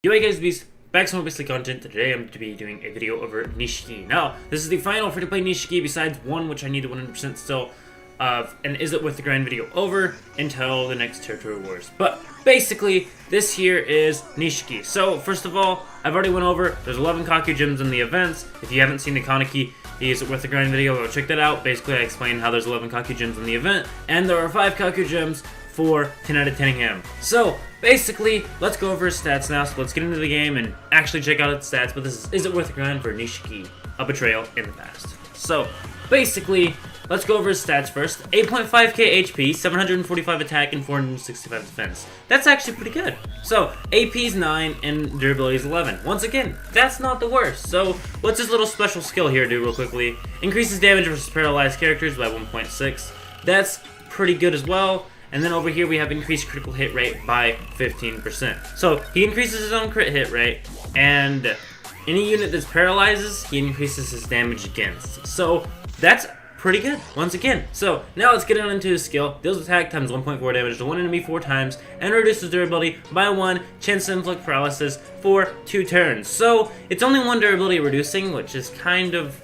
Yo, hey guys, beast, back to some more basically content. Today I'm going to be doing a video over Nishiki. Now, this is the final free-to-play Nishiki besides one which I need 100% still of, and is it worth the grind video over until the next Territory Wars. But basically, this here is Nishiki. So, first of all, I've already went over, there's 11 Kaku gems in the events. If you haven't seen the Kaneki, is it worth the grind video, go check that out. Basically, I explain how there's 11 Kaku gems in the event, and there are 5 Kaku gems for 10 out of 10 him. So, basically, let's go over his stats now. So let's get into the game and actually check out its stats. But this is it worth the grind for Nishiki, a betrayal in the past. So, basically, let's go over his stats first. 8.5k HP, 745 attack, and 465 defense. That's actually pretty good. So, AP is 9, and durability is 11. Once again, that's not the worst. So, what's his little special skill here do real quickly? Increases damage versus paralyzed characters by 1.6. That's pretty good as well. And then over here we have increased critical hit rate by 15%. So he increases his own crit hit rate, and any unit that's paralyzes, he increases his damage against. So that's pretty good, once again. So now let's get on into his skill. Deals attack times 1.4 damage to one enemy 4 times, and reduces durability by 1, chance to inflict paralysis for 2 turns. So it's only 1 durability reducing, which is kind of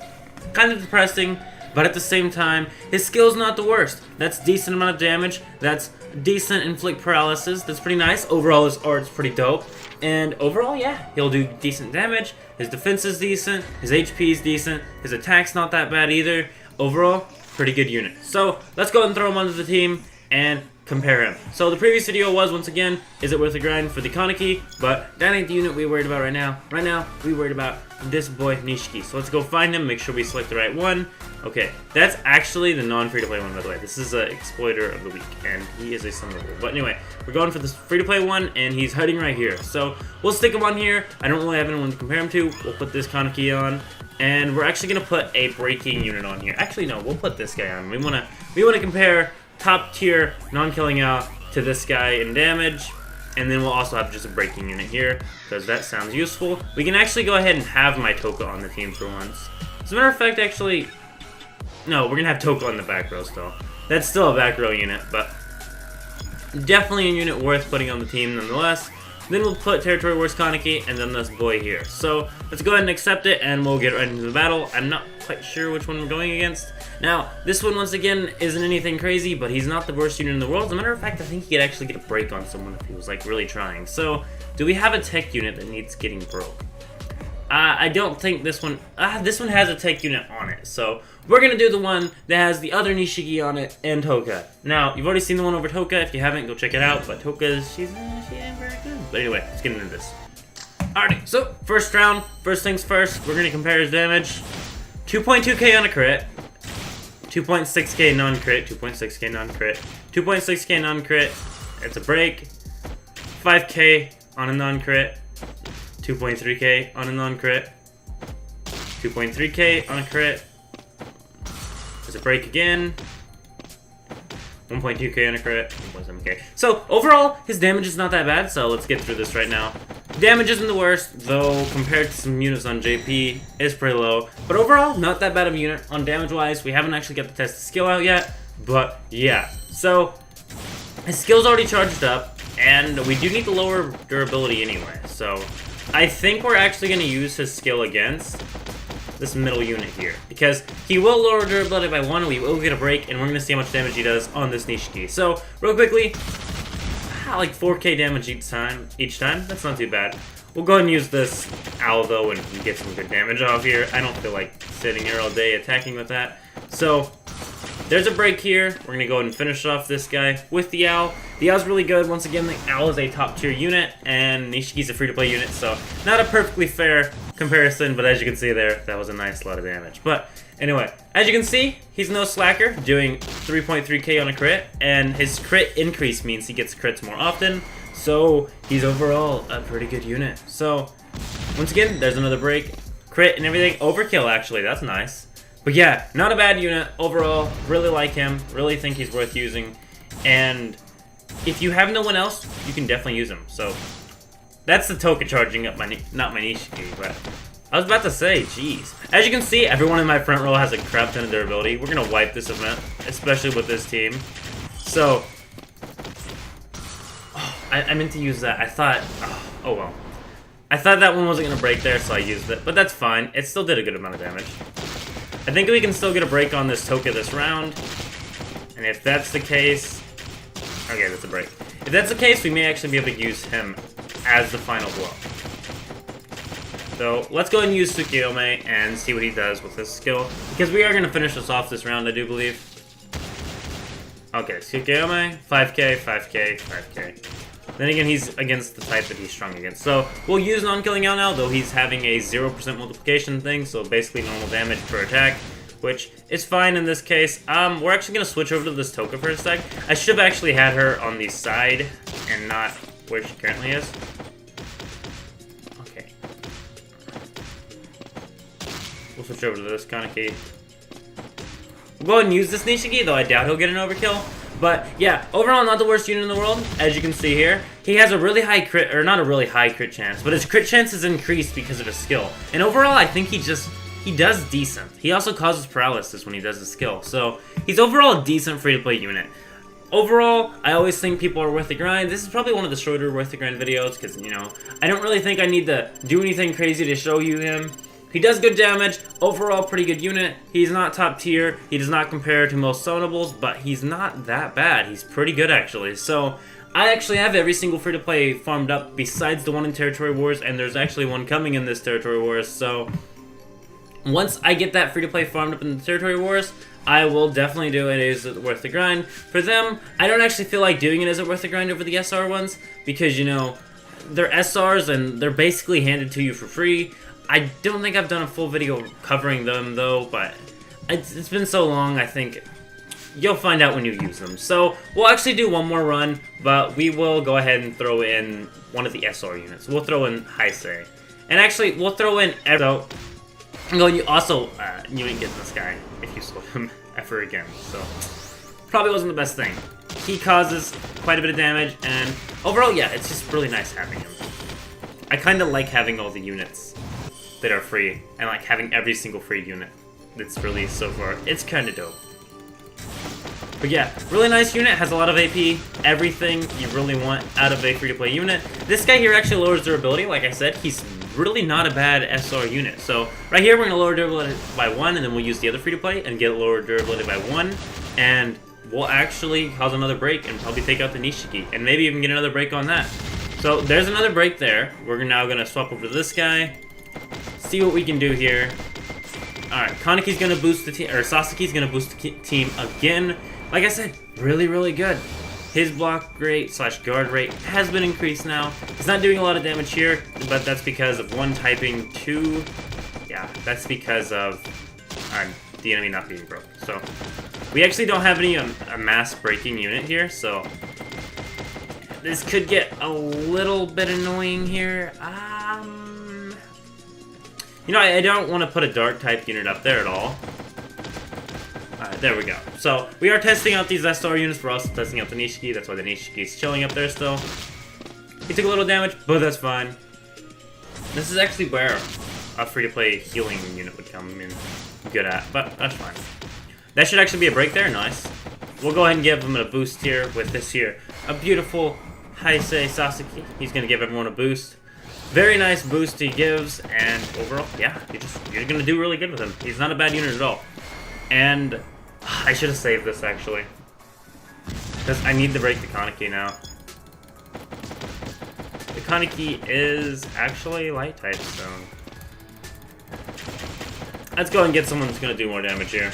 depressing. But at the same time, his skill's not the worst. That's decent amount of damage. That's decent inflict paralysis. That's pretty nice. Overall, his art's pretty dope. And overall, yeah, he'll do decent damage. His defense is decent. His HP is decent. His attack's not that bad either. Overall, pretty good unit. So let's go ahead and throw him onto the team and compare him. So the previous video was, once again, is it worth the grind for the Kaneki? But that ain't the unit we worried about right now. Right now, we worried about this boy Nishiki. So let's go find him, make sure we select the right one. Okay, that's actually the non-free-to-play one, by the way. This is an exploiter of the week, and he is a summonable. But anyway, we're going for this free-to-play one, and he's hiding right here. So we'll stick him on here. I don't really have anyone to compare him to. We'll put this Kaneki on, and we're actually gonna put a breaking unit on here. Actually, no, we'll put this guy on. We wanna compare top-tier non-killing out to this guy in damage. And then we'll also have just a breaking unit here, because that sounds useful. We can actually go ahead and have my Toka on the team for once. As a matter of fact, actually, no, we're going to have Toka on the back row still. That's still a back row unit, but definitely a unit worth putting on the team nonetheless. Then we'll put Territory Wars Kaneki, and then this boy here. So let's go ahead and accept it, and we'll get right into the battle. I'm not quite sure which one we're going against. Now, this one, once again, isn't anything crazy, but he's not the worst unit in the world. As a matter of fact, I think he could actually get a break on someone if he was, like, really trying. So, do we have a tech unit that needs getting broke? I don't think this one has a tech unit on it. So, we're going to do the one that has the other Nishiki on it and Toka. Now, you've already seen the one over Toka. If you haven't, go check it out. But Toka, she ain't very good. But anyway, let's get into this. Alrighty, so, first round, first things first, we're going to compare his damage. 2.2k on a crit. 2.6k non-crit, 2.6k non-crit, 2.6k non-crit, it's a break, 5k on a non-crit, 2.3k on a non-crit, 2.3k on a crit, it's a break again, 1.2k on a crit, 1.7k. So overall, his damage is not that bad, so let's get through this right now. Damage isn't the worst, though compared to some units on JP, it's pretty low. But overall, not that bad of a unit. On damage-wise, we haven't actually got the test skill out yet, but yeah. So, his skill's already charged up, and we do need to lower durability anyway. So, I think we're actually going to use his skill against this middle unit here, because he will lower durability by 1, we will get a break, and we're going to see how much damage he does on this Nishiki. So, real quickly, like 4k damage each time. That's not too bad. We'll go ahead and use this owl though and get some good damage off here. I don't feel like sitting here all day attacking with that. So there's a break here. We're gonna go ahead and finish off this guy with the owl. The owl's really good. Once again, the owl is a top tier unit and Nishiki's a free to play unit, so not a perfectly fair comparison, but as you can see there, that was a nice lot of damage. But anyway, as you can see, he's no slacker, doing 3.3k on a crit, and his crit increase means he gets crits more often, so he's overall a pretty good unit. So, once again, there's another break, crit and everything, overkill actually, that's nice. But yeah, not a bad unit overall, really like him, really think he's worth using, and if you have no one else, you can definitely use him. So, that's the Toka charging up not my Nishiki, but I was about to say, jeez. As you can see, everyone in my front row has a crap ton of durability. We're gonna wipe this event, especially with this team. So, I meant to use that. I thought, oh well. I thought that one wasn't going to break there, so I used it. But that's fine. It still did a good amount of damage. I think we can still get a break on this Toka this round. And if that's the case... Okay, that's a break. If that's the case, we may actually be able to use him as the final blow. So, let's go ahead and use Tsukiyomi and see what he does with this skill. Because we are going to finish this off this round, I do believe. Okay, Tsukiyomi, 5k, 5k, 5k. Then again, he's against the type that he's strong against. So, we'll use non-killing out now, though he's having a 0% multiplication thing, so basically normal damage per attack, which is fine in this case. We're actually going to switch over to this Toka for a sec. I should have actually had her on the side and not where she currently is. Okay. We'll switch over to this Kaneki. We'll go ahead and use this Nishiki, though I doubt he'll get an overkill. But, yeah, overall, not the worst unit in the world, as you can see here. He has a really high crit, or not a really high crit chance, but his crit chance is increased because of his skill. And overall, I think he does decent. He also causes paralysis when he does his skill. So, he's overall a decent free-to-play unit. Overall, I always think people are worth the grind. This is probably one of the shorter worth the grind videos, because, you know, I don't really think I need to do anything crazy to show you him. He does good damage, overall pretty good unit. He's not top tier, he does not compare to most summonables, but he's not that bad. He's pretty good actually. So, I actually have every single free-to-play farmed up besides the one in Territory Wars, and there's actually one coming in this Territory Wars, so... Once I get that free-to-play farmed up in the Territory Wars, I will definitely do it. Is it worth the grind? For them, I don't actually feel like doing it as it worth the grind over the SR ones, because, you know, they're SRs and they're basically handed to you for free. I don't think I've done a full video covering them, though, but it's been so long, I think you'll find out when you use them. So, we'll actually do one more run, but we will go ahead and throw in one of the SR units. We'll throw in Heisei. And actually, we'll throw in Edo. You also, you ain't getting this guy if you slow him ever again, so probably wasn't the best thing. He causes quite a bit of damage, and overall, yeah, it's just really nice having him. I kind of like having all the units that are free, and like having every single free unit that's released so far. It's kind of dope. But yeah, really nice unit, has a lot of AP, everything you really want out of a free-to-play unit. This guy here actually lowers durability, like I said, he's really not a bad SR unit. So right here we're going to lower durability by 1, and then we'll use the other free-to-play and get lower durability by 1, and we'll actually cause another break and probably take out the Nishiki, and maybe even get another break on that. So there's another break there. We're now going to swap over to this guy, see what we can do here. Alright, Kaneki's going to boost the team, or Sasuke's going to boost the team again. Like I said, really, really good. His block rate / guard rate has been increased now. He's not doing a lot of damage here, but that's because of 1 typing, 2... Yeah, that's because of the enemy not being broken. So, we actually don't have any a mass breaking unit here, so... This could get a little bit annoying here. You know, I don't want to put a dark type unit up there at all. There we go. So, we are testing out these SR units. We're also testing out the Nishiki. That's why the Nishiki is chilling up there still. He took a little damage, but that's fine. This is actually where a free-to-play healing unit would come in good at, but that's fine. That should actually be a break there. Nice. We'll go ahead and give him a boost here with this here. A beautiful Heisei Sasuke. He's going to give everyone a boost. Very nice boost he gives, and overall, yeah, you're going to do really good with him. He's not a bad unit at all. And I should have saved this, actually. Because I need to break the Kaneki now. The Kaneki is actually light type, so... Let's go and get someone that's going to do more damage here.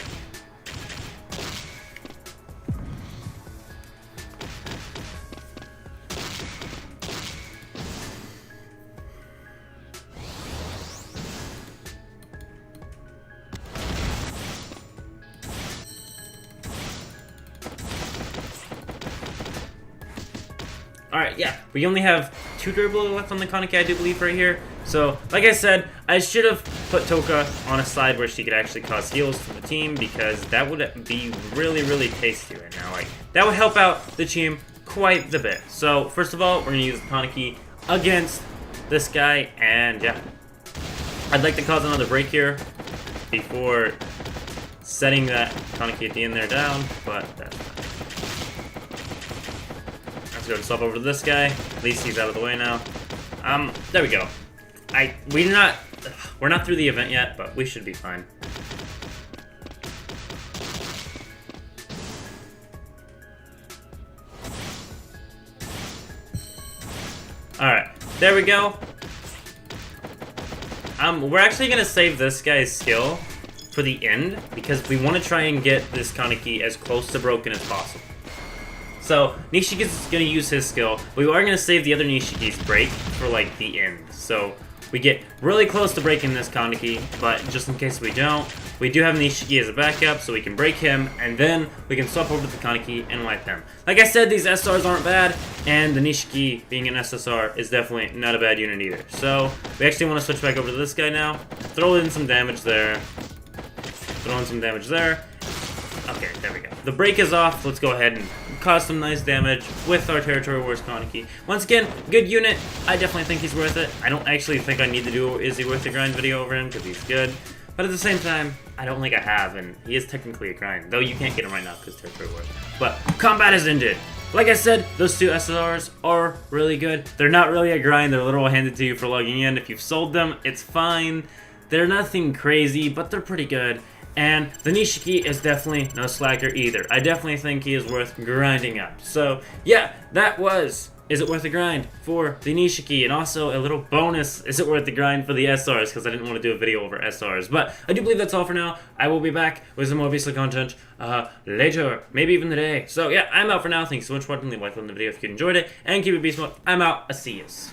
Alright, yeah, we only have 2 durability left on the Kaneki, I do believe, right here. So, like I said, I should have put Toka on a side where she could actually cause heals to the team, because that would be really, really tasty right now. Like, that would help out the team quite a bit. So, first of all, we're going to use the Kaneki against this guy, and yeah. I'd like to cause another break here before setting that Kaneki at the end there down, but that's fine. Let's go and swap over to this guy. At least he's out of the way now. There we go. we're not through the event yet, but we should be fine. Alright, there we go. We're actually gonna save this guy's skill for the end, because we want to try and get this Kaneki as close to broken as possible. So, Nishiki's gonna use his skill. We are gonna save the other Nishiki's break for, like, the end. So, we get really close to breaking this Kaneki, but just in case we don't, we do have Nishiki as a backup, so we can break him, and then we can swap over to the Kaneki and wipe them. Like I said, these SRs aren't bad, and the Nishiki being an SSR is definitely not a bad unit either. So, we actually want to switch back over to this guy now. Throw in some damage there. Throw in some damage there. Okay, there we go. The break is off. Let's go ahead and cause some nice damage with our Territory Wars Kaneki. Once again, good unit. I definitely think he's worth it. I don't actually think I need to do Is He Worth the Grind video over him, because he's good. But at the same time, I don't think I have, and he is technically a grind. Though you can't get him right now because Territory Wars. But combat is ended. Like I said, those two SSRs are really good. They're not really a grind. They're literally handed to you for logging in. If you've sold them, it's fine. They're nothing crazy, but they're pretty good. And the Nishiki is definitely no slacker either. I definitely think he is worth grinding up. So, yeah, that was Is It Worth the Grind for the Nishiki. And also a little bonus, Is It Worth the Grind for the SRs, because I didn't want to do a video over SRs. But I do believe that's all for now. I will be back with some more Beastly content later, maybe even today. So, yeah, I'm out for now. Thanks so much for watching. Leave a like on the video if you enjoyed it. And keep it beast mode. I'm out. I'll see yous.